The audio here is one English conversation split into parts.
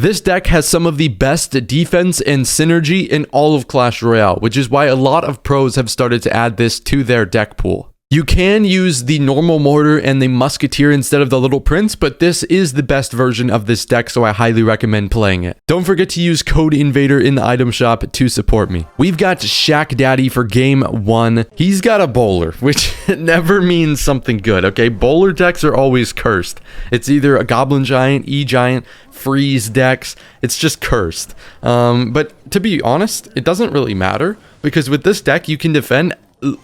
This deck has some of the best defense and synergy in all of Clash Royale, which is why a lot of pros have started to add this to their deck pool. You can use the normal mortar and the musketeer instead of the little prince, but this is the best version of this deck, so I highly recommend playing it. Don't forget to use code INVADER in the item shop to support me. We've got Shack Daddy for game 1. He's got a bowler, which never means something good, okay? Bowler decks are always cursed. It's either a Goblin Giant, E-Giant, freeze decks. It's just cursed. But to be honest, it doesn't really matter, because with this deck, you can defend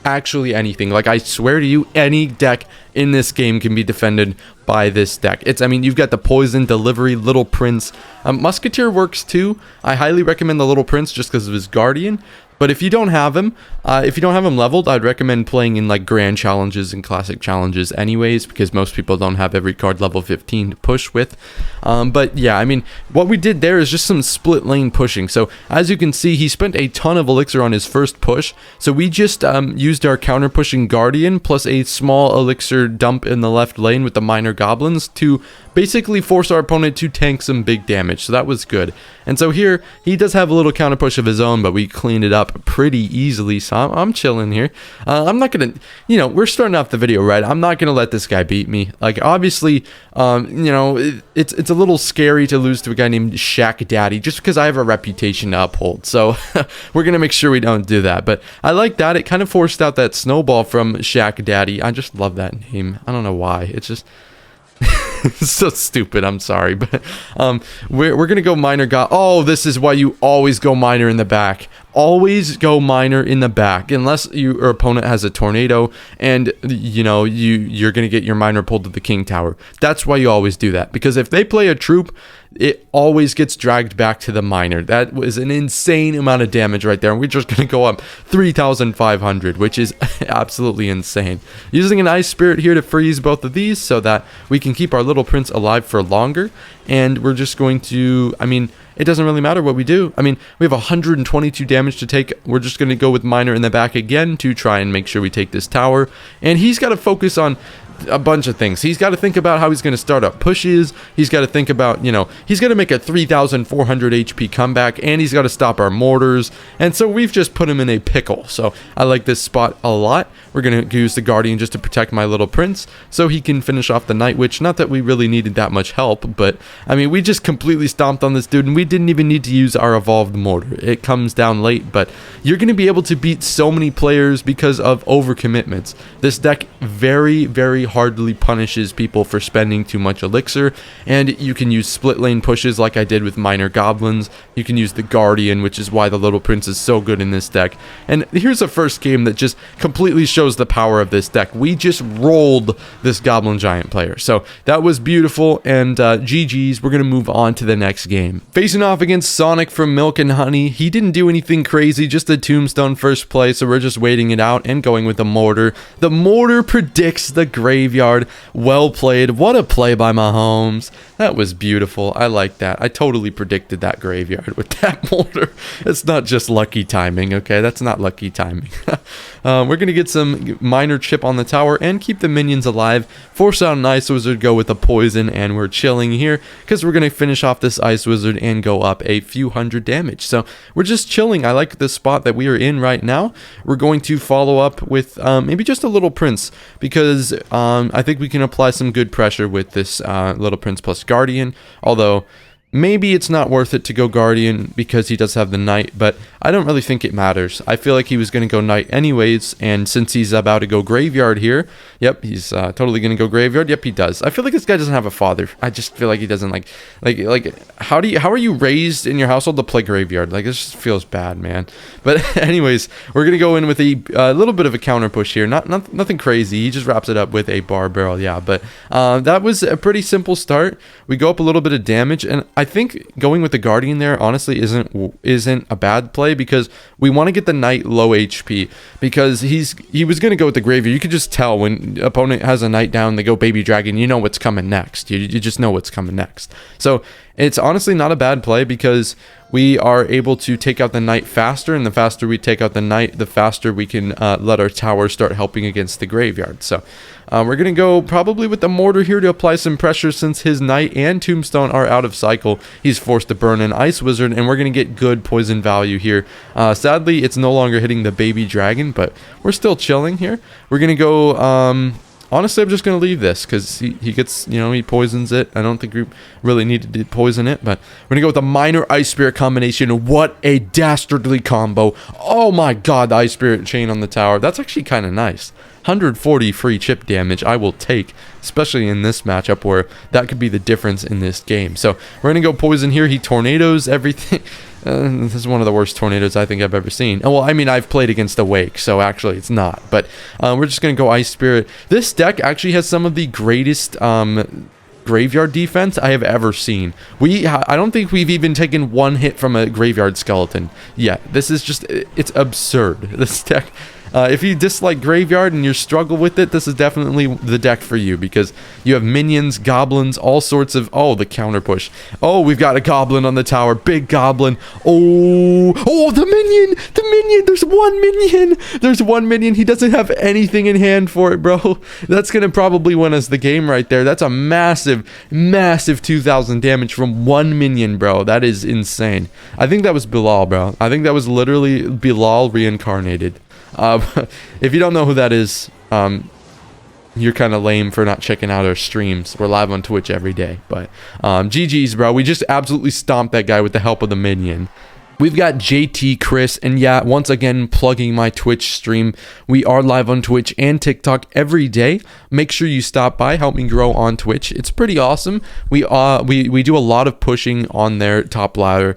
actually anything. Like, I swear to you, any deck in this game can be defended by this deck. I mean, you've got the poison, delivery, little prince. Musketeer works too. I highly recommend the little prince just because of his guardian. But if you don't have him, leveled, I'd recommend playing in like grand challenges and classic challenges anyways, because most people don't have every card level 15 to push with. But yeah, I mean, what we did there is just some split lane pushing. So as you can see, he spent a ton of elixir on his first push. So we just used our counter pushing guardian plus a small elixir dump in the left lane with the minor goblins to basically force our opponent to tank some big damage. So that was good. And so here, he does have a little counter push of his own, but we cleaned it up pretty easily. So I'm chilling here. I'm not gonna, we're starting off the video right. I'm not gonna let this guy beat me. Like, obviously, it's a little scary to lose to a guy named Shack Daddy just because I have a reputation to uphold. So we're gonna make sure we don't do that. But I like that. It kind of forced out that snowball from Shack Daddy. I just love that name. I don't know why. It's just it's so stupid. I'm sorry, but we're gonna go minor. Oh, this is why you always go minor in the back. Always go minor in the back, unless your opponent has a tornado and you're gonna get your minor pulled to the king tower. That's why you always do that, because if they play a troop, it always gets dragged back to the minor. That was an insane amount of damage right there, and we're just gonna go up 3,500, which is absolutely insane. Using an ice spirit here to freeze both of these so that we can keep our little prince alive for longer, and we're just going to, it doesn't really matter what we do. We have 122 damage to take. We're just going to go with minor in the back again to try and make sure we take this tower. And he's got to focus on a bunch of things. He's got to think about how he's going to start up pushes. He's got to think about, he's got to make a 3,400 HP comeback, and he's got to stop our mortars. And so we've just put him in a pickle. So I like this spot a lot. We're going to use the guardian just to protect my little prince so he can finish off the night witch. Not that we really needed that much help, but we just completely stomped on this dude, and we didn't even need to use our evolved mortar. It comes down late, but you're going to be able to beat so many players because of overcommitments. This deck very, very hardly punishes people for spending too much elixir, and you can use split lane pushes like I did with minor goblins. You can use the guardian, which is why the little prince is so good in this deck. And here's a first game that just completely shows the power of this deck. We just rolled this goblin giant player, so that was beautiful. And GG's. We're gonna move on to the next game, facing off against Sonic from Milk and Honey. He didn't do anything crazy, just a tombstone first play, so we're just waiting it out and going with the mortar. The mortar predicts the graveyard. Well played. What a play by Mahomes. That was beautiful. I like that. I totally predicted that graveyard with that mortar. It's not just lucky timing, okay? That's not lucky timing. We're going to get some minor chip on the tower and keep the minions alive. Force out an ice wizard, go with a poison, and we're chilling here because we're going to finish off this ice wizard and go up a few hundred damage. So we're just chilling. I like the spot that we are in right now. We're going to follow up with maybe just a little prince, because I think we can apply some good pressure with this little prince plus guardian, although maybe it's not worth it to go guardian because he does have the knight, but I don't really think it matters. I feel like he was going to go knight anyways, and since he's about to go graveyard here, yep, he's totally going to go graveyard. Yep, he does. I feel like this guy doesn't have a father. I just feel like he doesn't like how are you raised in your household to play graveyard? Like, this just feels bad, man. But anyways, we're going to go in with a little bit of a counter push here. Nothing crazy. He just wraps it up with a bar barrel. Yeah, but that was a pretty simple start. We go up a little bit of damage, and I think going with the guardian there honestly isn't a bad play, because we want to get the knight low HP, because he was going to go with the graveyard. You could just tell when opponent has a knight down, they go baby dragon, you know what's coming next. You just know what's coming next. So It's honestly not a bad play because we are able to take out the knight faster, and the faster we take out the knight, the faster we can let our tower start helping against the graveyard. So we're going to go probably with the mortar here to apply some pressure since his knight and tombstone are out of cycle. He's forced to burn an ice wizard, and we're going to get good poison value here. Sadly, it's no longer hitting the baby dragon, but we're still chilling here. We're going to go... honestly, I'm just going to leave this because he gets, you know, he poisons it. I don't think we really needed to poison it, but we're going to go with the Minor Ice Spirit combination. What a dastardly combo. Oh my god, the Ice Spirit chain on the tower. That's actually kind of nice. 140 free chip damage I will take, especially in this matchup where that could be the difference in this game. So we're going to go poison here. He tornadoes everything. This is one of the worst tornadoes I think I've ever seen. Well, I mean, I've played against Awake, so actually it's not. But we're just going to go Ice Spirit. This deck actually has some of the greatest graveyard defense I have ever seen. I don't think we've even taken one hit from a graveyard skeleton yet. This is just, it's absurd. This deck... if you dislike graveyard and you struggle with it, this is definitely the deck for you because you have minions, goblins, all sorts of... Oh, the counter push. Oh, we've got a goblin on the tower. Big goblin. Oh, the minion. The minion. There's one minion. There's one minion. He doesn't have anything in hand for it, bro. That's going to probably win us the game right there. That's a massive, massive 2,000 damage from one minion, bro. That is insane. I think that was Bilal, bro. I think that was literally Bilal reincarnated. If you don't know who that is, you're kind of lame for not checking out our streams. We're live on Twitch every day. But GG's, bro. We just absolutely stomped that guy with the help of the minion. We've got JT, Chris, and yeah, once again, plugging my Twitch stream. We are live on Twitch and TikTok every day. Make sure you stop by, help me grow on Twitch. It's pretty awesome. We do a lot of pushing on their top ladder,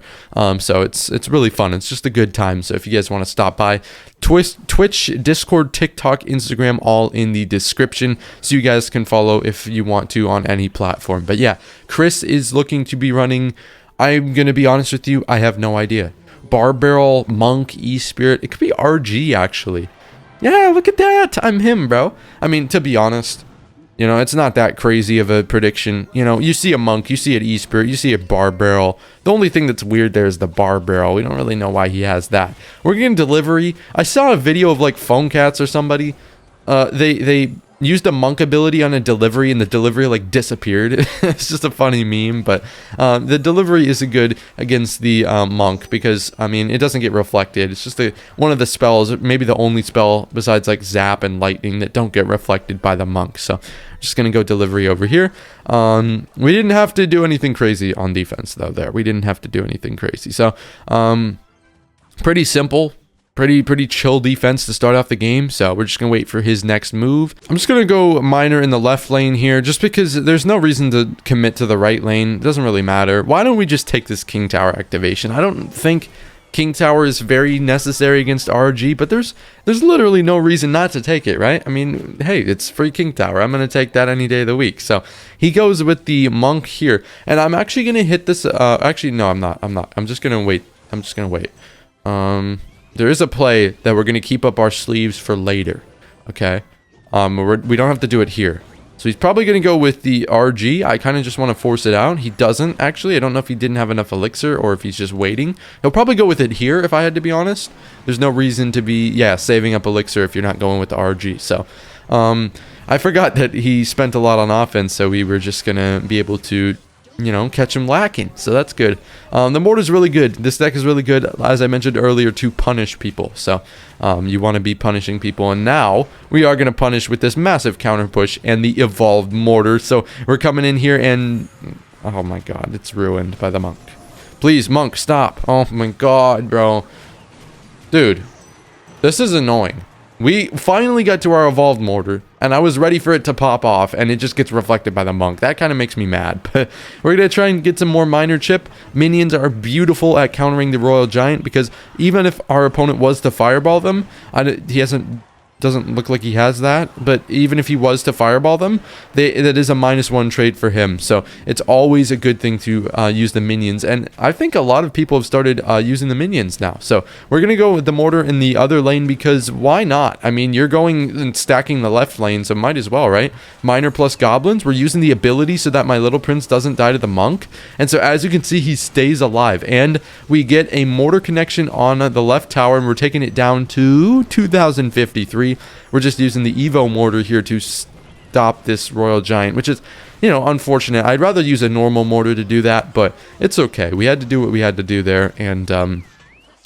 so it's really fun. It's just a good time. So if you guys want to stop by, Twitch, Discord, TikTok, Instagram, all in the description, so you guys can follow if you want to on any platform. But yeah, Chris is looking to be running... I'm going to be honest with you, I have no idea. Barbarrel, Monk, E-Spirit. It could be RG, actually. Yeah, look at that. I'm him, bro. I mean, to be honest, you know, it's not that crazy of a prediction. You know, you see a Monk, you see an E-Spirit, you see a Barbarrel. The only thing that's weird there is the Barbarrel. We don't really know why he has that. We're getting delivery. I saw a video of, like, Phone Cats or somebody. They used a monk ability on a delivery, and the delivery like disappeared. It's just a funny meme, but the delivery isn't good against the monk because, I mean, it doesn't get reflected. It's just one of the spells, maybe the only spell besides like zap and lightning that don't get reflected by the monk. So I'm just gonna go delivery over here. We didn't have to do anything crazy on defense though. We didn't have to do anything crazy. So pretty simple. Pretty chill defense to start off the game, so we're just gonna wait for his next move. I'm just gonna go miner in the left lane here, just because there's no reason to commit to the right lane. It doesn't really matter. Why don't we just take this King Tower activation? I don't think King Tower is very necessary against RG, but there's literally no reason not to take it, right? I mean, hey, it's free King Tower. I'm gonna take that any day of the week. So he goes with the monk here, and I'm actually gonna hit this. Actually, no, I'm not. I'm just gonna wait. There is a play that we're going to keep up our sleeves for later, okay? We don't have to do it here. So he's probably going to go with the RG. I kind of just want to force it out. He doesn't, actually. I don't know if he didn't have enough elixir or if he's just waiting. He'll probably go with it here, if I had to be honest. There's no reason to be, saving up elixir if you're not going with the RG. So, I forgot that he spent a lot on offense, so we were just going to be able to... you know, catch him lacking, so that's good. The mortar's really good. This deck is really good, as I mentioned earlier, to punish people. So you want to be punishing people, and now we are going to punish with this massive counter push and the Evolved Mortar. So we're coming in here and oh my god, it's ruined by the monk. Please, monk, stop. Oh my god, bro, dude, this is annoying. We finally got to our Evolved Mortar, and I was ready for it to pop off, and it just gets reflected by the monk. That kind of makes me mad, but we're going to try and get some more miner chip. Minions are beautiful at countering the Royal Giant, because even if our opponent was to fireball them, he hasn't doesn't look like he has that, but even if he was to fireball them, that is a -1 trade for him. So it's always a good thing to use the minions, and I think a lot of people have started using the minions now. So we're gonna go with the mortar in the other lane, because why not? I mean, you're going and stacking the left lane, so might as well, right? Miner plus goblins. We're using the ability so that my little prince doesn't die to the monk, and so as you can see, he stays alive, and we get a mortar connection on the left tower, and we're taking it down to 2053. We're just using the Evo mortar here to stop this royal giant, which is, you know, unfortunate. I'd rather use a normal mortar to do that, but it's okay. We had to do what we had to do there, and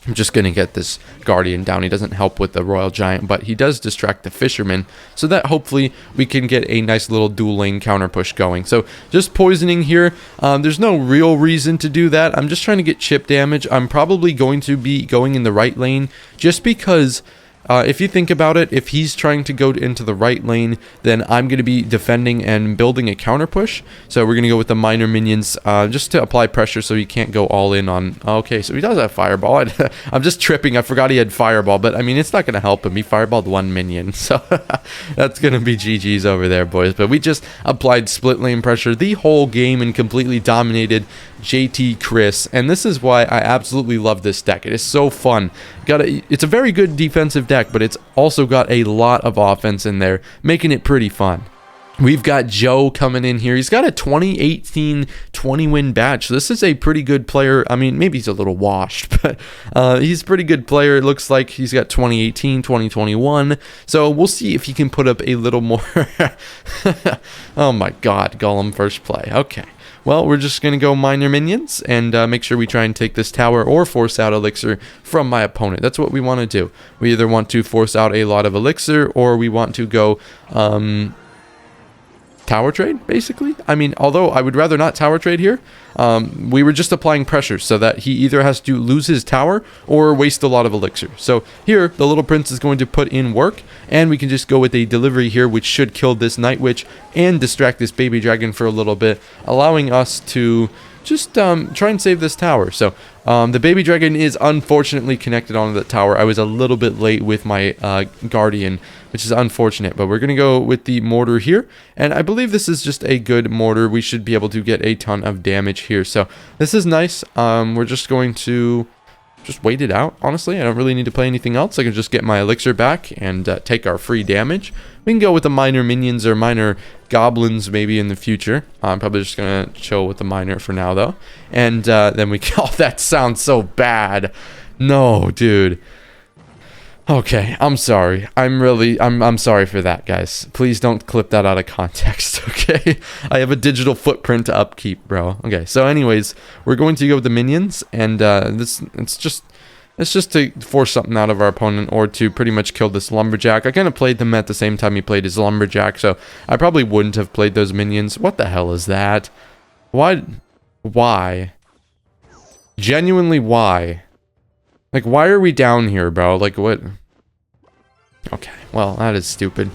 I'm just going to get this guardian down. He doesn't help with the royal giant, but he does distract the fisherman, so that hopefully we can get a nice little dual lane counter push going. So just poisoning here. There's no real reason to do that. I'm just trying to get chip damage. I'm probably going to be going in the right lane, just because if you think about it, if he's trying to go into the right lane, then I'm going to be defending and building a counter push. So we're going to go with the minor minions just to apply pressure so he can't go all in on... Okay, so he does have fireball. I'm just tripping. I forgot he had fireball, but I mean, it's not going to help him. He fireballed one minion, so that's going to be GG's over there, boys. But we just applied split lane pressure the whole game and completely dominated JT Chris, and this is why I absolutely love this deck. It is so fun. It's a very good defensive deck, but it's also got a lot of offense in there, making it pretty fun. We've got Joe coming in here. He's got a 2018 20-win badge. So this is a pretty good player. I mean, maybe he's a little washed, but he's a pretty good player. It looks like he's got 2018, 2021. So we'll see if he can put up a little more. Oh my God, Golem first play. Okay. Well, we're just going to go minor minions and make sure we try and take this tower or force out elixir from my opponent. That's what we want to do. We either want to force out a lot of elixir, or we want to go tower trade, basically. I mean, although I would rather not tower trade here. We were just applying pressure so that he either has to lose his tower or waste a lot of elixir. So here, the little prince is going to put in work, and we can just go with a delivery here, which should kill this night witch and distract this baby dragon for a little bit, allowing us to just try and save this tower. So the baby dragon is unfortunately connected onto the tower. I was a little bit late with my guardian, which is unfortunate, but we're going to go with the mortar here, and I believe this is just a good mortar. We should be able to get a ton of damage here, so this is nice. We're just going to just wait it out. Honestly, I don't really need to play anything else. I can just get my elixir back and take our free damage. We can go with the minor minions or minor goblins maybe in the future. I'm probably just gonna chill with the minor for now though, and then we can... Oh, that sounds so bad. No, dude. Okay, I'm sorry. I'm sorry for that, guys. Please don't clip that out of context, okay? I have a digital footprint to upkeep, bro. Okay, so anyways, we're going to go with the minions, and it's just to force something out of our opponent, or to pretty much kill this lumberjack. I kind of played them at the same time he played his lumberjack, so I probably wouldn't have played those minions. What the hell is that? Why? Genuinely, why? Like, why are we down here, bro? Like, what? Okay, well, that is stupid.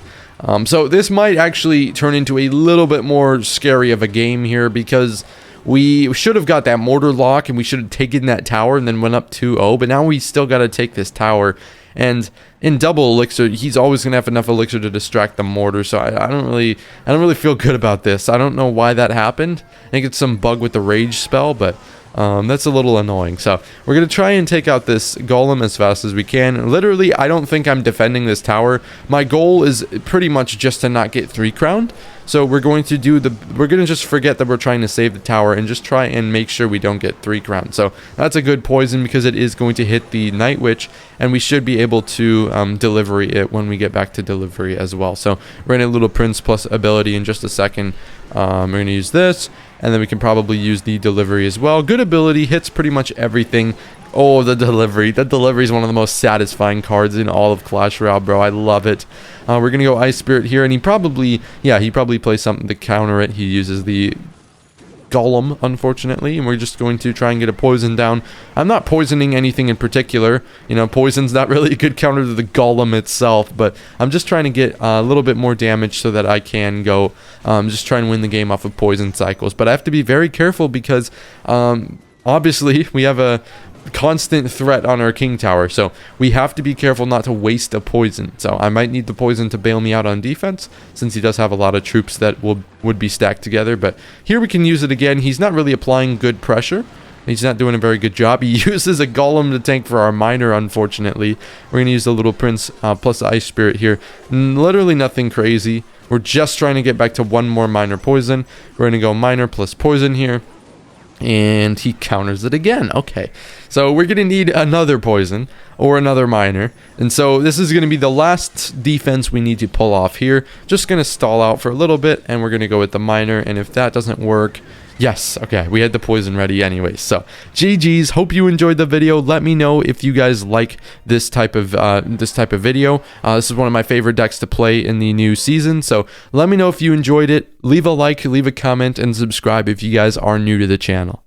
So this might actually turn into a little bit more scary of a game here, because we should have got that mortar lock, and we should have taken that tower and then went up 2-0, but now we still got to take this tower. And in double elixir, he's always going to have enough elixir to distract the mortar, so I don't really feel good about this. I don't know why that happened. I think it's some bug with the rage spell, but that's a little annoying. So we're going to try and take out this golem as fast as we can. Literally, I don't think I'm defending this tower. My goal is pretty much just to not get 3 crowned. So we're going to just forget that we're trying to save the tower and just try and make sure we don't get 3 crowned. So that's a good poison, because it is going to hit the night witch, and we should be able to delivery it when we get back to delivery as well. So we're in a little prince plus ability in just a second. We're going to use this, and then we can probably use the delivery as well. Good ability, hits pretty much everything. Oh, the delivery. That delivery is one of the most satisfying cards in all of Clash Royale, bro. I love it. We're going to go Ice Spirit here, and he probably plays something to counter it. He uses the Golem, unfortunately, and we're just going to try and get a poison down. I'm not poisoning anything in particular. You know, poison's not really a good counter to the Golem itself, but I'm just trying to get a little bit more damage so that I can go just try and win the game off of poison cycles. But I have to be very careful, because obviously we have a constant threat on our king tower. So we have to be careful not to waste a poison. So I might need the poison to bail me out on defense, since he does have a lot of troops that would be stacked together. But here we can use it again. He's not really applying good pressure. He's not doing a very good job. He uses a golem to tank for our miner, unfortunately. We're going to use the little prince plus the ice spirit here. Literally nothing crazy. We're just trying to get back to one more miner poison. We're going to go miner plus poison here. And he counters it again. Okay, so we're going to need another poison or another miner. And so this is going to be the last defense we need to pull off here. Just going to stall out for a little bit, and we're going to go with the miner. And if that doesn't work... Yes, okay, we had the poison ready anyway. So, GG's. Hope you enjoyed the video. Let me know if you guys like this type of video. This is one of my favorite decks to play in the new season. So, let me know if you enjoyed it. Leave a like, leave a comment, and subscribe if you guys are new to the channel.